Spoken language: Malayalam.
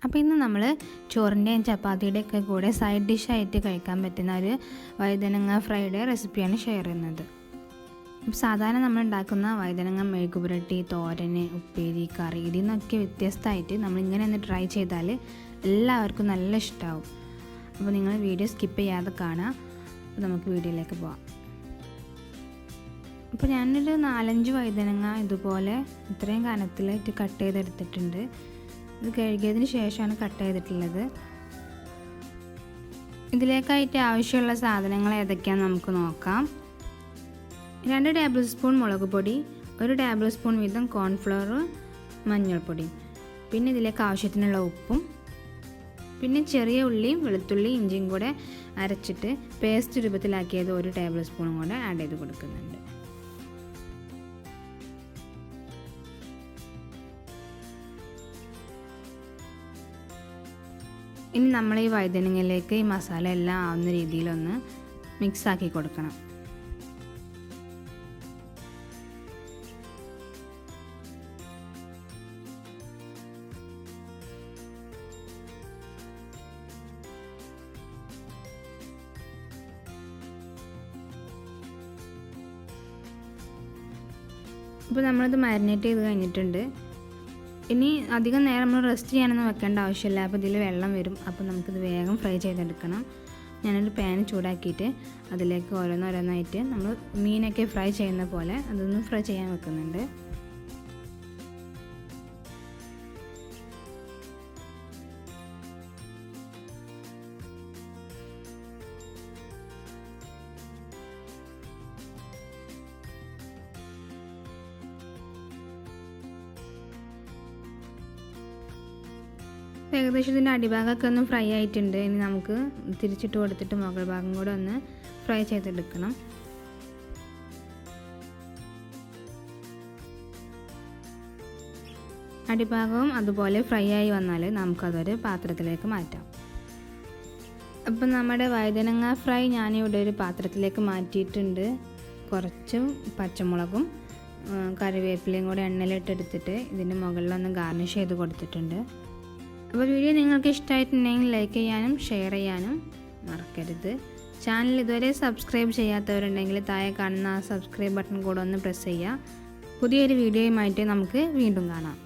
അപ്പോൾ ഇന്ന് നമ്മൾ ചോറിൻ്റെയും ചപ്പാത്തിയുടെയൊക്കെ കൂടെ സൈഡ് ഡിഷായിട്ട് കഴിക്കാൻ പറ്റുന്ന ഒരു വഴുതനങ്ങ ഫ്രൈഡ് റെസിപ്പിയാണ് ഷെയർ ചെയ്യുന്നത്. അപ്പോൾ സാധാരണ നമ്മൾ ഉണ്ടാക്കുന്ന വഴുതനങ്ങ മെഴുക്കുപുരട്ടി, തോരന്, ഉപ്പേരി, കറി ഇതിൽ നിന്നൊക്കെ വ്യത്യസ്തമായിട്ട് നമ്മളിങ്ങനെ ഒന്ന് ട്രൈ ചെയ്താൽ എല്ലാവർക്കും നല്ല ഇഷ്ടമാവും. അപ്പോൾ നിങ്ങൾ വീഡിയോ സ്കിപ്പ് ചെയ്യാതെ കാണുക. അപ്പോൾ നമുക്ക് വീഡിയോയിലേക്ക് പോകാം. അപ്പോൾ ഞാനൊരു 4-5 വഴുതനങ്ങ ഇതുപോലെ ഇത്രയും കനത്തിലായിട്ട് കട്ട് ചെയ്തെടുത്തിട്ടുണ്ട്. ഇത് കഴുകിയതിന് ശേഷമാണ് കട്ട് ചെയ്തിട്ടുള്ളത്. ഇതിലേക്കായിട്ട് ആവശ്യമുള്ള സാധനങ്ങൾ ഏതൊക്കെയാണെന്ന് നമുക്ക് നോക്കാം. 2 ടേബിൾ സ്പൂൺ മുളക് പൊടി, 1 ടേബിൾ സ്പൂൺ വീതം കോൺഫ്ലവർ, മഞ്ഞൾപ്പൊടി, പിന്നെ ഇതിലേക്ക് ആവശ്യത്തിനുള്ള ഉപ്പും, പിന്നെ ചെറിയ ഉള്ളിയും വെളുത്തുള്ളി ഇഞ്ചിയും കൂടെ അരച്ചിട്ട് പേസ്റ്റ് രൂപത്തിലാക്കിയത് 1 ടേബിൾ സ്പൂണും കൂടെ ആഡ് ചെയ്ത് കൊടുക്കുന്നുണ്ട്. ഇനി നമ്മൾ ഈ വഴുതനങ്ങയിലേക്ക് ഈ മസാല എല്ലാം ആവുന്ന രീതിയിലൊന്ന് മിക്സാക്കി കൊടുക്കണം. ഇപ്പോൾ നമ്മളിത് മാരിനേറ്റ് ചെയ്ത് കഴിഞ്ഞിട്ടുണ്ട്. ഇനി അധികം നേരം നമ്മൾ റെസ്റ്റ് ചെയ്യാനൊന്നും വെക്കേണ്ട ആവശ്യമില്ല. അപ്പോൾ ഇതിൽ വെള്ളം വരും. അപ്പോൾ നമുക്കിത് വേഗം ഫ്രൈ ചെയ്തെടുക്കണം. ഞാനൊരു പാൻ ചൂടാക്കിയിട്ട് അതിലേക്ക് ഓരോന്നോരോന്നായിട്ട് നമ്മൾ മീനൊക്കെ ഫ്രൈ ചെയ്യുന്ന പോലെ അതൊന്ന് ഫ്രൈ ചെയ്യാൻ വെക്കുന്നുണ്ട്. ഏകദേശം ഇതിൻ്റെ അടിഭാഗമൊക്കെ ഒന്ന് ഫ്രൈ ആയിട്ടുണ്ട്. ഇനി നമുക്ക് തിരിച്ചിട്ട് കൊടുത്തിട്ട് മുകൾ ഭാഗം കൂടെ ഒന്ന് ഫ്രൈ ചെയ്തെടുക്കണം. അടിഭാഗവും അതുപോലെ ഫ്രൈ ആയി വന്നാൽ നമുക്കതൊരു പാത്രത്തിലേക്ക് മാറ്റാം. അപ്പം നമ്മുടെ വഴുതനങ്ങ ഫ്രൈ ഞാനിവിടെ ഒരു പാത്രത്തിലേക്ക് മാറ്റിയിട്ടുണ്ട്. കുറച്ച് പച്ചമുളകും കറിവേപ്പിലയും കൂടെ എണ്ണയിലിട്ടെടുത്തിട്ട് ഇതിൻ്റെ മുകളിലൊന്ന് ഗാർണിഷ് ചെയ്ത് കൊടുത്തിട്ടുണ്ട്. അപ്പോൾ വീഡിയോ നിങ്ങൾക്ക് ഇഷ്ടമായിട്ടുണ്ടെങ്കിൽ ലൈക്ക് ചെയ്യാനും ഷെയർ ചെയ്യാനും മറക്കരുത്. ചാനൽ ഇതുവരെ സബ്സ്ക്രൈബ് ചെയ്യാത്തവരുണ്ടെങ്കിൽ താഴെ കാണുന്ന സബ്സ്ക്രൈബ് ബട്ടൺ കൂടെ ഒന്ന് പ്രസ് ചെയ്യുക. പുതിയൊരു വീഡിയോയുമായിട്ട് നമുക്ക് വീണ്ടും കാണാം.